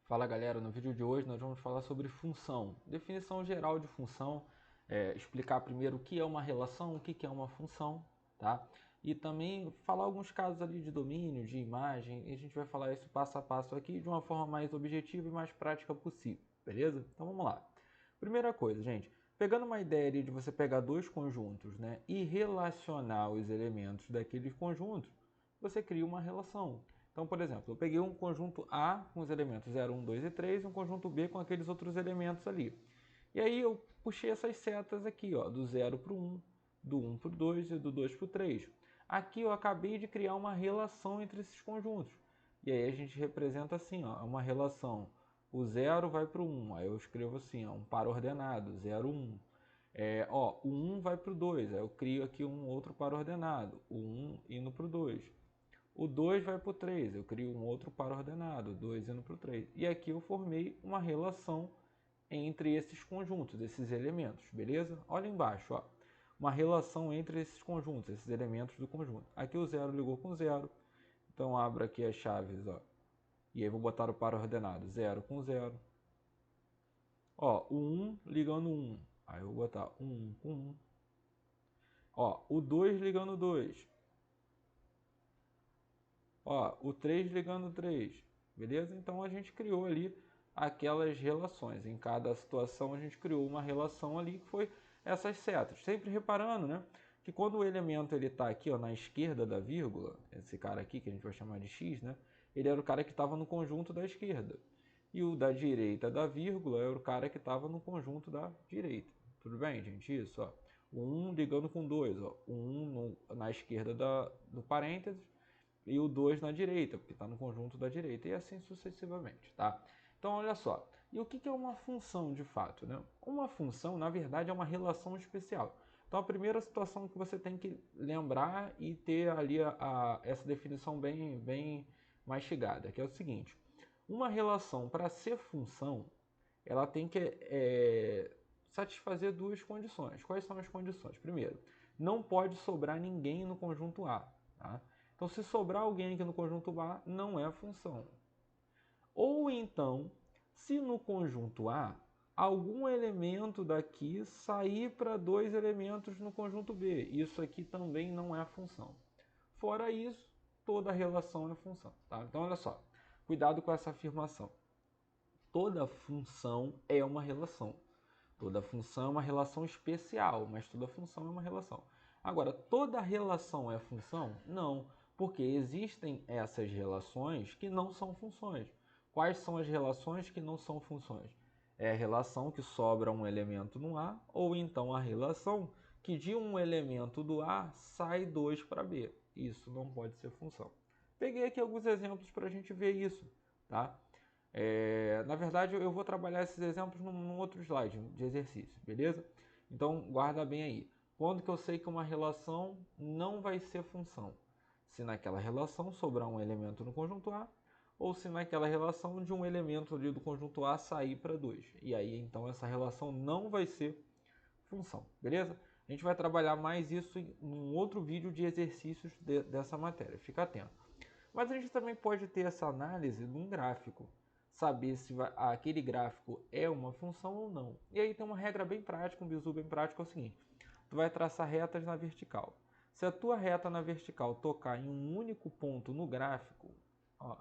Fala galera, no vídeo de hoje nós vamos falar sobre função, definição geral de função, explicar primeiro o que é uma relação, o que é uma função, tá? E também falar alguns casos ali de domínio, de imagem, e a gente vai falar isso passo a passo aqui de uma forma mais objetiva e mais prática possível, beleza? Então vamos lá. Primeira coisa, gente, pegando uma ideia ali de você pegar dois conjuntos, né, e relacionar os elementos daqueles conjuntos, você cria uma relação. Então, por exemplo, eu peguei um conjunto A com os elementos 0, 1, 2 e 3 e um conjunto B com aqueles outros elementos ali. E aí eu puxei essas setas aqui, ó, do 0 para o 1, do 1 para o 2 e do 2 para o 3. Aqui eu acabei de criar uma relação entre esses conjuntos. E aí a gente representa assim, ó, uma relação. O 0 vai para o 1, aí eu escrevo assim, ó, um par ordenado, 0, 1. O 1 vai para o 2, aí eu crio aqui um outro par ordenado, o 1 indo para o 2. O 2 vai para o 3, eu crio um outro par ordenado, 2 indo para o 3. E aqui eu formei uma relação entre esses conjuntos, esses elementos, beleza? Olha embaixo, ó, uma relação entre esses conjuntos, esses elementos do conjunto. Aqui o 0 ligou com 0, então abro aqui as chaves, ó, e aí vou botar o par ordenado 0 com 0. Ó, o 1 ligando 1, aí eu vou botar 1 com 1. Ó, o 2 ligando 2. Ó, o 3 ligando 3, beleza? Então a gente criou ali aquelas relações. Em cada situação a gente criou uma relação ali que foi essas setas. Sempre reparando, né? Que quando o elemento ele está aqui, ó, na esquerda da vírgula, esse cara aqui que a gente vai chamar de x, né? Ele era o cara que estava no conjunto da esquerda. E o da direita da vírgula era o cara que estava no conjunto da direita. Tudo bem, gente? Isso, ó. O 1 ligando com 2, ó. O 1 na esquerda do parênteses e o 2 na direita, porque está no conjunto da direita, e assim sucessivamente, tá? Então, olha só. E o que é uma função de fato, né? Uma função, na verdade, é uma relação especial. Então, a primeira situação que você tem que lembrar e ter ali essa definição bem mastigada, que é o seguinte. Uma relação, para ser função, ela tem que satisfazer duas condições. Quais são as condições? Primeiro, não pode sobrar ninguém no conjunto A, tá? Então, se sobrar alguém aqui no conjunto A, não é função. Ou então, se no conjunto A, algum elemento daqui sair para dois elementos no conjunto B, isso aqui também não é função. Fora isso, toda relação é função. Tá? Então, olha só, cuidado com essa afirmação. Toda função é uma relação. Toda função é uma relação especial, mas toda função é uma relação. Agora, toda relação é função? Não, porque existem essas relações que não são funções. Quais são as relações que não são funções? É a relação que sobra um elemento no A, ou então a relação que de um elemento do A sai dois para B. Isso não pode ser função. Peguei aqui alguns exemplos para a gente ver isso, tá? Na verdade, eu vou trabalhar esses exemplos num outro slide de exercício, beleza? Então, guarda bem aí. Quando que eu sei que uma relação não vai ser função? Se naquela relação sobrar um elemento no conjunto A, ou se naquela relação de um elemento ali do conjunto A sair para 2. E aí, então, essa relação não vai ser função, beleza? A gente vai trabalhar mais isso em um outro vídeo de exercícios dessa matéria, fica atento. Mas a gente também pode ter essa análise num gráfico, saber se aquele gráfico é uma função ou não. E aí tem uma regra bem prática, um bizu bem prático, é o seguinte: tu vai traçar retas na vertical. Se a tua reta na vertical tocar em um único ponto no gráfico, ó,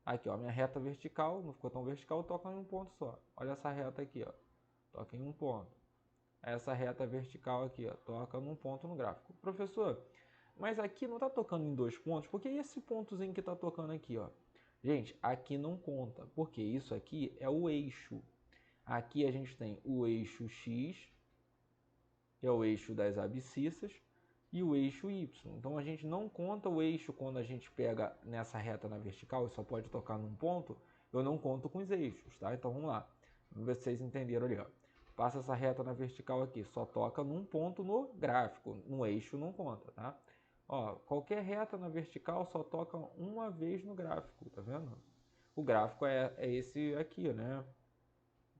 aqui ó, minha reta vertical, não ficou tão vertical, toca em um ponto só. Olha essa reta aqui, ó, toca em um ponto. Essa reta vertical aqui, ó, toca num ponto no gráfico. Professor, mas aqui não está tocando em dois pontos, porque esse pontozinho que está tocando aqui, ó. Gente, aqui não conta, porque isso aqui é o eixo. Aqui a gente tem o eixo X, que é o eixo das abscissas, e o eixo Y. Então a gente não conta o eixo quando a gente pega nessa reta na vertical e só pode tocar num ponto, eu não conto com os eixos, tá? Então vamos lá. Vamos ver se vocês entenderam ali, ó. Passa essa reta na vertical aqui, só toca num ponto no gráfico, no eixo não conta, tá? Ó, qualquer reta na vertical só toca uma vez no gráfico, tá vendo? O gráfico é esse aqui, né?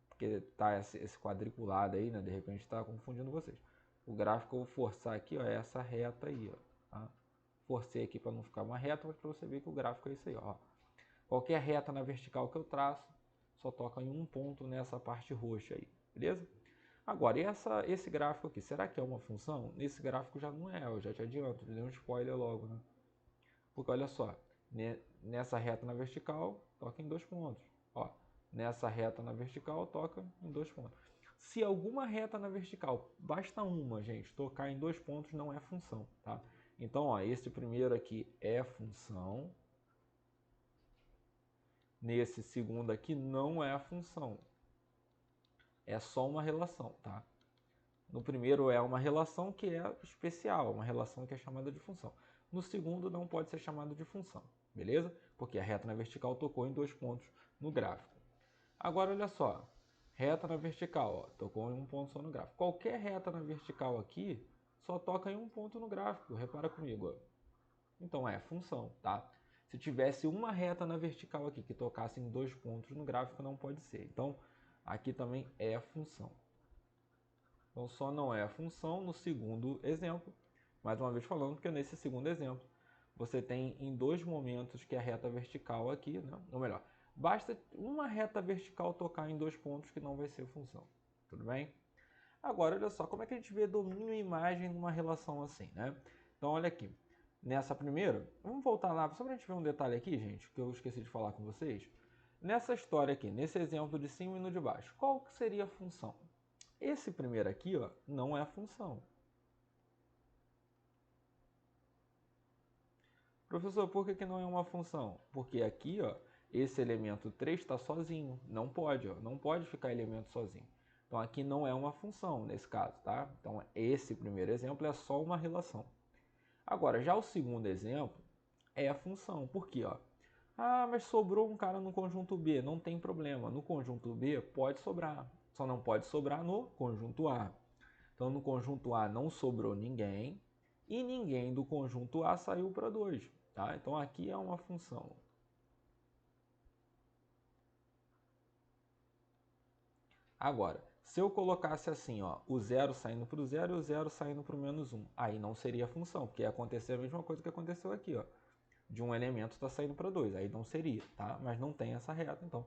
Porque tá esse quadriculado aí, né? De repente está confundindo vocês. O gráfico eu vou forçar aqui, ó, é essa reta aí, ó. Tá? Forcei aqui para não ficar uma reta, mas para você ver que o gráfico é isso aí, ó. Qualquer reta na vertical que eu traço, só toca em um ponto nessa parte roxa aí, beleza? Agora, esse gráfico aqui, será que é uma função? Nesse gráfico já não é, eu já te adianto, dei um spoiler logo, né? Porque olha só, nessa reta na vertical, toca em 2 pontos. Ó, nessa reta na vertical, toca em 2 pontos. Se alguma reta na vertical, basta uma, gente, tocar em 2 pontos não é função, tá? Então, ó, esse primeiro aqui é função. Nesse segundo aqui não é a função. É só uma relação, tá? No primeiro é uma relação que é especial, uma relação que é chamada de função. No segundo não pode ser chamado de função, beleza? Porque a reta na vertical tocou em 2 pontos no gráfico. Agora olha só, reta na vertical, ó, tocou em um ponto só no gráfico. Qualquer reta na vertical aqui só toca em um ponto no gráfico, repara comigo. Ó. Então é função, tá? Se tivesse uma reta na vertical aqui que tocasse em 2 pontos no gráfico, não pode ser. Então aqui também é função. Então só não é a função no segundo exemplo, mais uma vez falando, porque nesse segundo exemplo você tem em 2 momentos que a reta vertical aqui, né? Ou melhor, basta uma reta vertical tocar em 2 pontos que não vai ser função, tudo bem? Agora olha só, como é que a gente vê domínio e imagem numa relação assim, né? Então olha aqui, nessa primeira, vamos voltar lá, só para a gente ver um detalhe aqui, gente, que eu esqueci de falar com vocês. Nessa história aqui, nesse exemplo de cima e no de baixo, qual que seria a função? Esse primeiro aqui, ó, não é a função. Professor, por que não é uma função? Porque aqui, ó, esse elemento 3 está sozinho. Não pode, ó, não pode ficar elemento sozinho. Então aqui não é uma função nesse caso, tá? Então esse primeiro exemplo é só uma relação. Agora, já o segundo exemplo é a função. Por quê? Ó? Ah, mas sobrou um cara no conjunto B. Não tem problema. No conjunto B pode sobrar. Só não pode sobrar no conjunto A. Então, no conjunto A não sobrou ninguém e ninguém do conjunto A saiu para 2. Tá? Então, aqui é uma função. Agora, se eu colocasse assim, ó, o 0 saindo para o 0 e o 0 saindo para o menos 1, aí não seria função, porque ia acontecer a mesma coisa que aconteceu aqui. Ó. De um elemento está saindo para 2, aí não seria, tá? Mas não tem essa reta, então.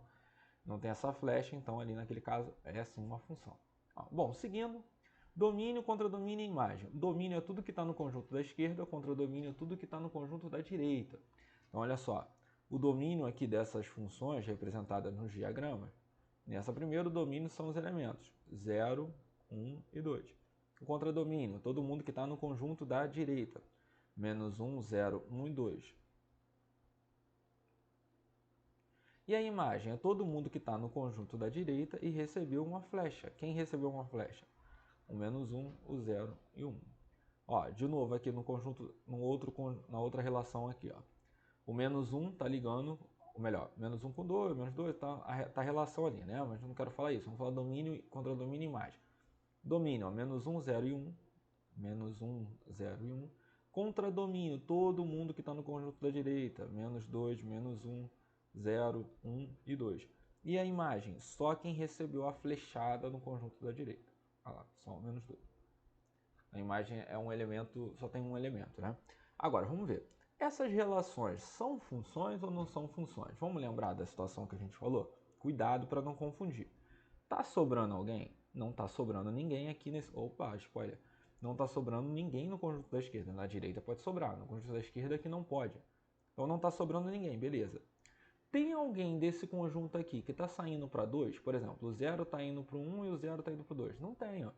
Não tem essa flecha, então ali naquele caso é sim uma função. Ó, bom, seguindo, domínio contra domínio e imagem. Domínio é tudo que está no conjunto da esquerda contra domínio é tudo que está no conjunto da direita. Então, olha só, o domínio aqui dessas funções representadas nos diagramas, nessa primeira, o domínio são os elementos 0, 1 e 2. O contradomínio, todo mundo que está no conjunto da direita, menos 1, 0, 1 e 2. E a imagem é todo mundo que está no conjunto da direita e recebeu uma flecha. Quem recebeu uma flecha? O menos 1, o 0 e o 1. Ó, de novo aqui no conjunto, na outra relação aqui. Ó. O menos 1 está ligando, ou melhor, menos 1 com 2, menos 2, tá a relação ali, né? Mas eu não quero falar isso, vamos falar domínio contra domínio e imagem. Domínio, ó, menos 1, 0 e 1. Menos 1, 0 e 1. Contra domínio, todo mundo que está no conjunto da direita. Menos 2, menos 1, 0, 1 e 2. E a imagem? Só quem recebeu a flechada no conjunto da direita. Olha lá, só o menos 2. A imagem é um elemento, só tem um elemento, né? Agora, vamos ver. Essas relações são funções ou não são funções? Vamos lembrar da situação que a gente falou? Cuidado para não confundir. Tá sobrando alguém? Não tá sobrando ninguém aqui nesse... Opa, spoiler. Não tá sobrando ninguém no conjunto da esquerda. Na direita pode sobrar, no conjunto da esquerda aqui não pode. Então não tá sobrando ninguém, beleza. Tem alguém desse conjunto aqui que está saindo para 2? Por exemplo, o 0 está indo para o 1 e o 0 está indo para o 2. Não tem, ó.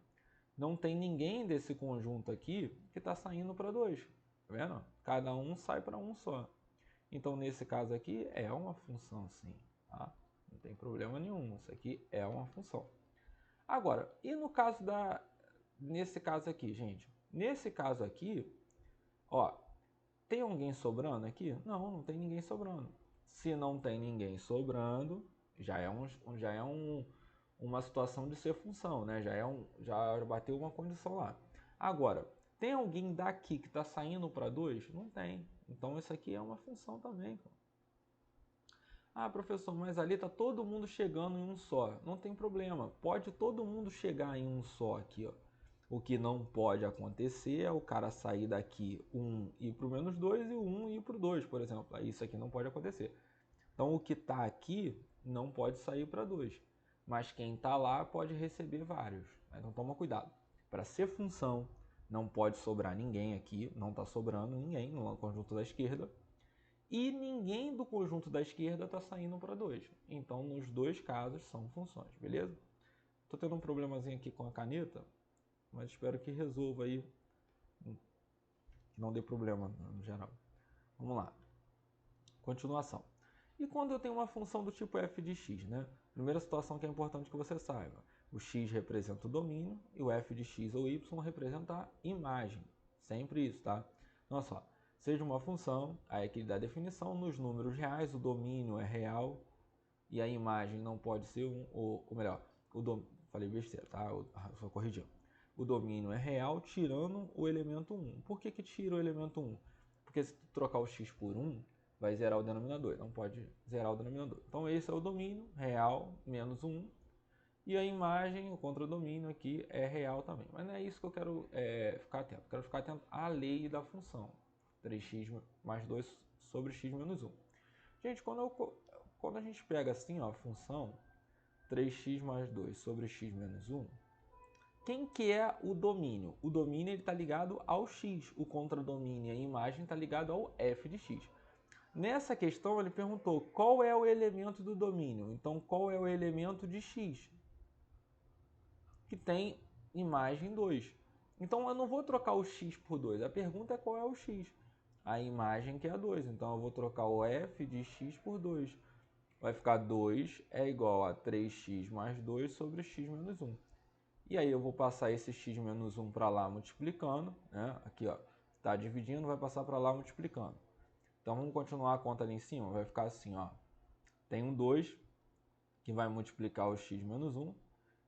Não tem ninguém desse conjunto aqui que está saindo para 2. Tá vendo? Cada um sai para um só. Então, nesse caso aqui, é uma função sim. Tá? Não tem problema nenhum. Isso aqui é uma função. Agora, e no caso da... Nesse caso aqui, gente. Nesse caso aqui, ó, tem alguém sobrando aqui? Não, não tem ninguém sobrando. Se não tem ninguém sobrando, já é, uma situação de ser função, né? Já bateu uma condição lá. Agora, tem alguém daqui que está saindo para 2? Não tem. Então, isso aqui é uma função também. Ah, professor, mas ali está todo mundo chegando em um só. Não tem problema. Pode todo mundo chegar em um só aqui, ó. O que não pode acontecer é o cara sair daqui 1 e ir para o menos 2 e o 1 ir para o 2, por exemplo. Isso aqui não pode acontecer. Então, o que está aqui não pode sair para 2. Mas quem está lá pode receber vários. Então toma cuidado. Para ser função, não pode sobrar ninguém aqui, não está sobrando ninguém no conjunto da esquerda. E ninguém do conjunto da esquerda está saindo para 2. Então, nos dois casos, são funções, beleza? Estou tendo um problemazinho aqui com a caneta, mas espero que resolva aí, que não dê problema no geral. Vamos lá. Continuação. E quando eu tenho uma função do tipo f de x, né? Primeira situação que é importante que você saiba. O x representa o domínio e o f de x ou y representa a imagem. Sempre isso, tá? Então, olha só. Seja uma função, aí aqui dá a definição, nos números reais o domínio é real e a imagem não pode ser ou melhor, falei besteira, tá? Só corrigindo. O domínio é real tirando o elemento 1. Por que tira o elemento 1? Porque se tu trocar o x por 1, vai zerar o denominador, não pode zerar o denominador. Então esse é o domínio, real, menos 1. E a imagem, o contradomínio aqui é real também. Mas não é isso que eu quero ficar atento. Eu quero ficar atento à lei da função. 3x mais 2 sobre x menos 1. Gente, quando a gente pega assim, ó, a função 3x mais 2 sobre x menos 1, quem que é o domínio? O domínio está ligado ao x, o contradomínio, a imagem está ligado ao f de x. Nessa questão ele perguntou qual é o elemento do domínio, então qual é o elemento de x? Que tem imagem 2. Então eu não vou trocar o x por 2, a pergunta é qual é o x? A imagem que é 2, então eu vou trocar o f de x por 2. Vai ficar 2 é igual a 3x mais 2 sobre x menos 1. E aí eu vou passar esse x menos 1 para lá multiplicando, né? Aqui ó, está dividindo, vai passar para lá multiplicando. Então vamos continuar a conta ali em cima, vai ficar assim, ó. Tem um 2 que vai multiplicar o x menos 1.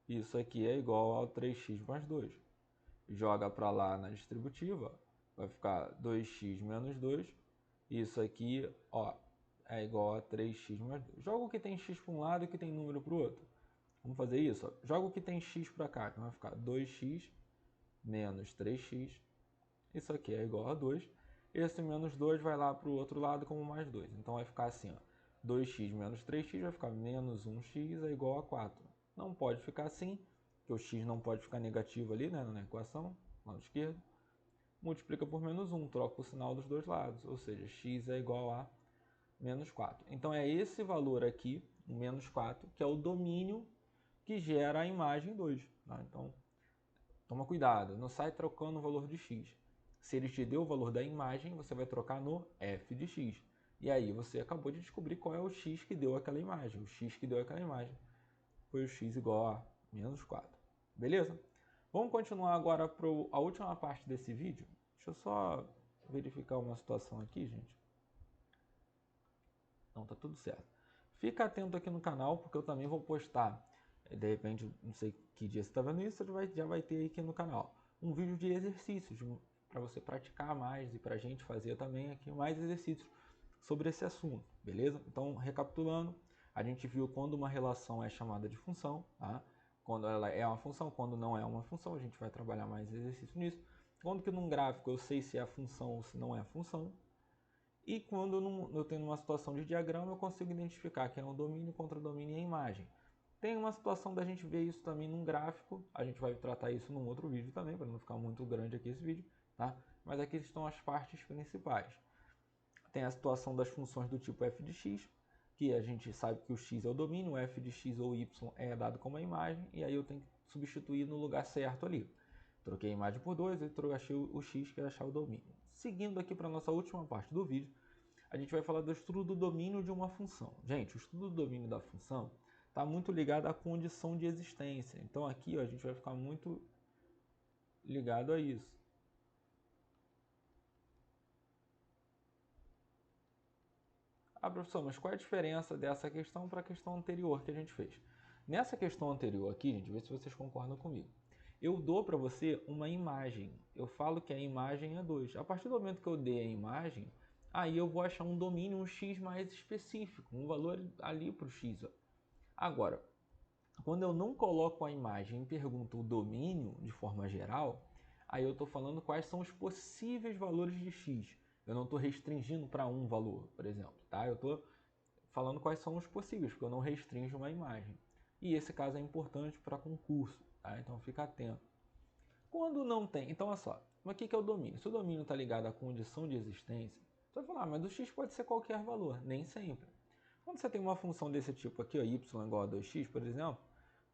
Isso aqui é igual ao 3x mais 2. Joga para lá na distributiva, vai ficar 2x menos 2. Isso aqui, ó, é igual a 3x mais 2. Joga o que tem x para um lado e o que tem número para o outro. Vamos fazer isso, ó. Joga o que tem x para cá, que vai ficar 2x menos 3x. Isso aqui é igual a 2. Esse menos 2 vai lá para o outro lado como mais 2. Então vai ficar assim, ó. 2x menos 3x vai ficar menos 1x é igual a 4. Não pode ficar assim, porque o x não pode ficar negativo ali, né, na equação, lado esquerdo. Multiplica por menos 1, troca o sinal dos dois lados, ou seja, x é igual a menos 4. Então é esse valor aqui, o menos 4, que é o domínio que gera a imagem 2. Tá? Então, toma cuidado, não sai trocando o valor de x. Se ele te deu o valor da imagem, você vai trocar no f de x. E aí você acabou de descobrir qual é o x que deu aquela imagem. O x que deu aquela imagem foi o x igual a menos 4. Beleza? Vamos continuar agora para a última parte desse vídeo. Deixa eu só verificar uma situação aqui, gente. Não, tá tudo certo. Fica atento aqui no canal, porque eu também vou postar. De repente, não sei que dia você está vendo isso, já vai ter aqui no canal um vídeo de exercícios para você praticar mais e para a gente fazer também aqui mais exercícios sobre esse assunto, beleza? Então, recapitulando, a gente viu quando uma relação é chamada de função, tá? Quando ela é uma função, quando não é uma função, a gente vai trabalhar mais exercício nisso. Quando que num gráfico eu sei se é função ou se não é função. E quando eu tenho uma situação de diagrama, eu consigo identificar quem é o domínio, contradomínio e a imagem. Tem uma situação da gente ver isso também num gráfico, a gente vai tratar isso num outro vídeo também, para não ficar muito grande aqui esse vídeo, tá? Mas aqui estão as partes principais. Tem a situação das funções do tipo f de x, que a gente sabe que o x é o domínio, o f de x ou y é dado como a imagem, e aí eu tenho que substituir no lugar certo ali. Troquei a imagem por 2 e achei o x que é achar o domínio. Seguindo aqui para a nossa última parte do vídeo, a gente vai falar do estudo do domínio de uma função. Gente, o estudo do domínio da função está muito ligado à condição de existência. Então aqui ó, a gente vai ficar muito ligado a isso. Ah, professor, mas qual é a diferença dessa questão para a questão anterior que a gente fez? Nessa questão anterior aqui, gente, vê se vocês concordam comigo. Eu dou para você uma imagem. Eu falo que a imagem é 2. A partir do momento que eu dei a imagem, aí eu vou achar um domínio, um x mais específico, um valor ali para o x. Ó. Agora, quando eu não coloco a imagem e pergunto o domínio de forma geral, aí eu estou falando quais são os possíveis valores de x. Eu não estou restringindo para um valor, por exemplo. Tá? Eu estou falando quais são os possíveis, porque eu não restringo uma imagem. E esse caso é importante para concurso, tá? Então fica atento. Quando não tem, então olha só, mas o que é o domínio? Se o domínio está ligado à condição de existência, você vai falar, mas o x pode ser qualquer valor, nem sempre. Quando você tem uma função desse tipo aqui, ó, y igual a 2x, por exemplo,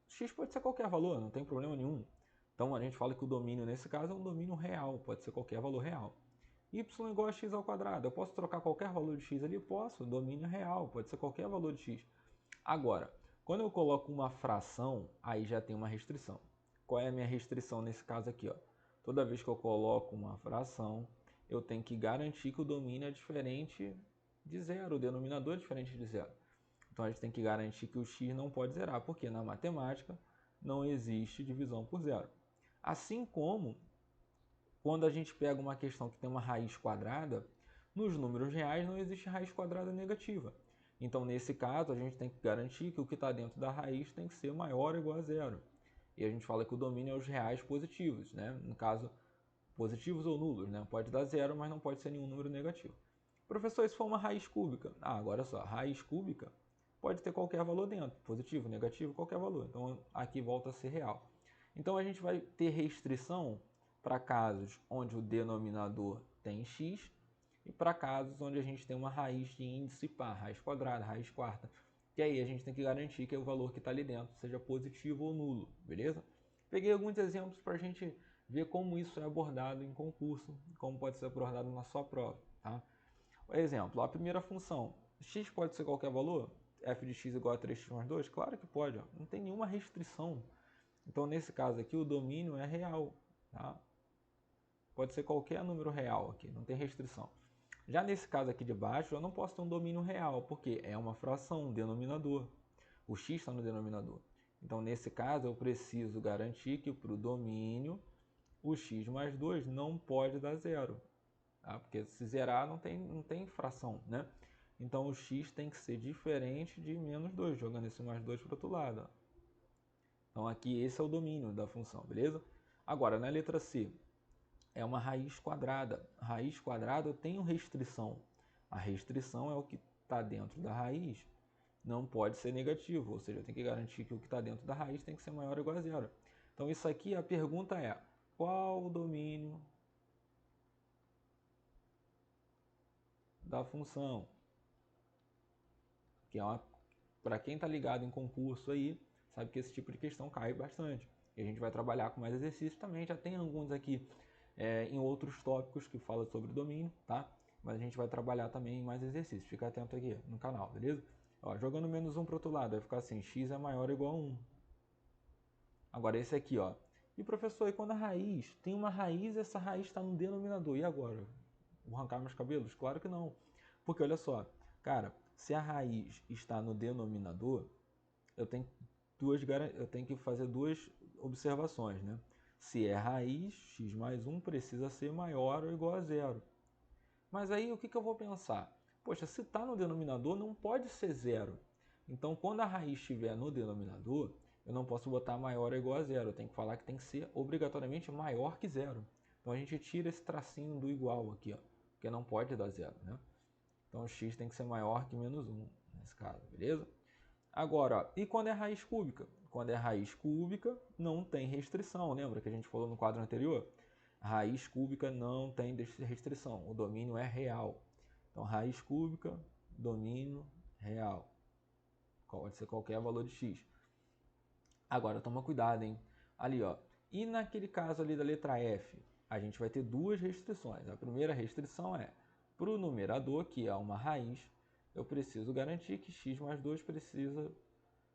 x pode ser qualquer valor, não tem problema nenhum. Então a gente fala que o domínio nesse caso é um domínio real, pode ser qualquer valor real. Y igual a x ao quadrado, eu posso trocar qualquer valor de x ali? Posso, domínio real, pode ser qualquer valor de x. Agora, quando eu coloco uma fração, aí já tem uma restrição. Qual é a minha restrição nesse caso aqui? Ó? Toda vez que eu coloco uma fração, eu tenho que garantir que o domínio é diferente de zero, o denominador é diferente de zero. Então a gente tem que garantir que o x não pode zerar, porque na matemática não existe divisão por zero. Assim como quando a gente pega uma questão que tem uma raiz quadrada, nos números reais não existe raiz quadrada negativa. Então, nesse caso, a gente tem que garantir que o que está dentro da raiz tem que ser maior ou igual a zero. E a gente fala que o domínio é os reais positivos, né? No caso, positivos ou nulos, né? Pode dar zero, mas não pode ser nenhum número negativo. Professor, isso for uma raiz cúbica. Ah, agora só, raiz cúbica pode ter qualquer valor dentro, positivo, negativo, qualquer valor. Então, aqui volta a ser real. Então, a gente vai ter restrição para casos onde o denominador tem x e para casos onde a gente tem uma raiz de índice par, raiz quadrada, raiz quarta. E aí a gente tem que garantir que o valor que está ali dentro seja positivo ou nulo, beleza? Peguei alguns exemplos para a gente ver como isso é abordado em concurso, como pode ser abordado na sua prova, tá? Exemplo, a primeira função, x pode ser qualquer valor? F de x igual a 3x mais 2? Claro que pode, ó. Não tem nenhuma restrição. Então, nesse caso aqui, o domínio é real, tá? Pode ser qualquer número real aqui, não tem restrição. Já nesse caso aqui de baixo, eu não posso ter um domínio real, porque é uma fração, um denominador. O x está no denominador. Então, nesse caso, eu preciso garantir que para o domínio, o x mais 2 não pode dar zero. Tá? Porque se zerar, não tem fração, né? Então, o x tem que ser diferente de menos 2, jogando esse mais 2 para o outro lado. Ó. Então, aqui esse é o domínio da função, beleza? Agora, na letra C, é uma raiz quadrada. Raiz quadrada eu tenho restrição. A restrição é o que está dentro da raiz não pode ser negativo, ou seja, eu tenho que garantir que o que está dentro da raiz tem que ser maior ou igual a zero. Então isso aqui, a pergunta é, qual o domínio da função? Que é uma, para quem está ligado em concurso aí, sabe que esse tipo de questão cai bastante. E a gente vai trabalhar com mais exercícios também, já tem alguns aqui em outros tópicos que falam sobre domínio, tá? Mas a gente vai trabalhar também em mais exercícios. Fica atento aqui no canal, beleza? Ó, jogando menos 1 para o outro lado, vai ficar assim, x é maior ou igual a 1. Agora esse aqui, ó. E professor, e quando a raiz tem uma raiz, essa raiz está no denominador, e agora? Vou arrancar meus cabelos? Claro que não. Porque olha só, cara, se a raiz está no denominador, eu tenho que fazer duas observações, né? Se é raiz, x mais 1 precisa ser maior ou igual a zero. Mas aí o que eu vou pensar? Poxa, se está no denominador, não pode ser zero. Então, quando a raiz estiver no denominador, eu não posso botar maior ou igual a zero. Eu tenho que falar que tem que ser obrigatoriamente maior que zero. Então, a gente tira esse tracinho do igual aqui, ó, porque não pode dar zero, né? Então, x tem que ser maior que menos 1, nesse caso, beleza? Agora, ó, e quando é raiz cúbica? Quando é raiz cúbica, não tem restrição. Lembra que a gente falou no quadro anterior? Raiz cúbica não tem restrição, o domínio é real. Então, raiz cúbica, domínio real. Pode ser qualquer valor de x. Agora, toma cuidado, hein? Ali, ó. E naquele caso ali da letra F, a gente vai ter duas restrições. A primeira restrição é, para o numerador, que é uma raiz, eu preciso garantir que x mais 2 precisa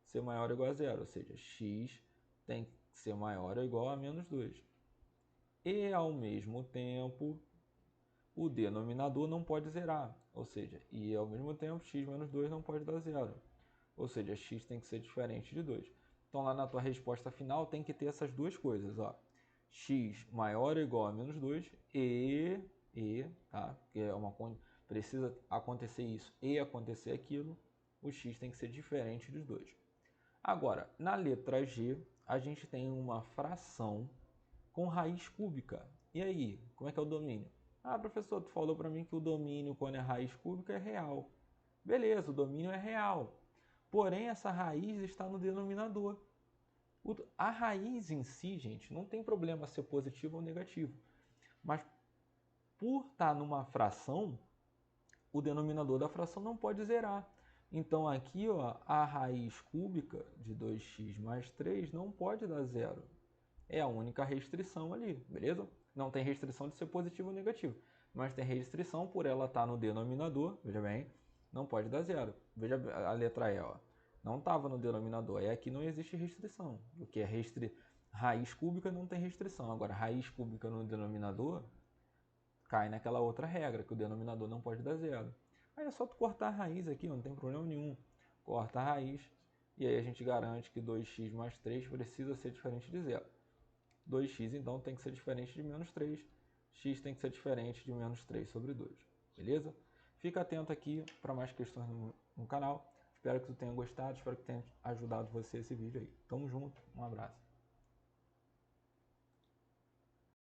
ser maior ou igual a zero. Ou seja, x tem que ser maior ou igual a menos 2. E, ao mesmo tempo, o denominador não pode zerar. Ou seja, e ao mesmo tempo, x menos 2 não pode dar zero. Ou seja, x tem que ser diferente de 2. Então, lá na tua resposta final, tem que ter essas duas coisas. Ó. X maior ou igual a menos 2 tá? Porque é precisa acontecer isso e acontecer aquilo. O x tem que ser diferente dos dois. Agora, na letra G, a gente tem uma fração com raiz cúbica. E aí, como é que é o domínio? Ah, professor, tu falou para mim que o domínio quando é raiz cúbica é real. Beleza, o domínio é real. Porém, essa raiz está no denominador. A raiz em si, gente, não tem problema ser positivo ou negativo. Mas por estar numa fração, o denominador da fração não pode zerar. Então aqui, ó, a raiz cúbica de 2x mais 3 não pode dar zero. É a única restrição ali, beleza? Não tem restrição de ser positivo ou negativo, mas tem restrição por ela estar no denominador, veja bem, não pode dar zero. Veja a letra E, ó. Não estava no denominador, e aqui não existe restrição. O que é raiz cúbica não tem restrição. Agora, raiz cúbica no denominador cai naquela outra regra, que o denominador não pode dar zero. Aí é só tu cortar a raiz aqui, não tem problema nenhum. Corta a raiz, e aí a gente garante que 2x mais 3 precisa ser diferente de zero. 2x então tem que ser diferente de menos 3, x tem que ser diferente de menos 3 sobre 2, beleza? Fica atento aqui para mais questões no canal. Espero que tu tenha gostado, espero que tenha ajudado você esse vídeo aí. Tamo junto, um abraço.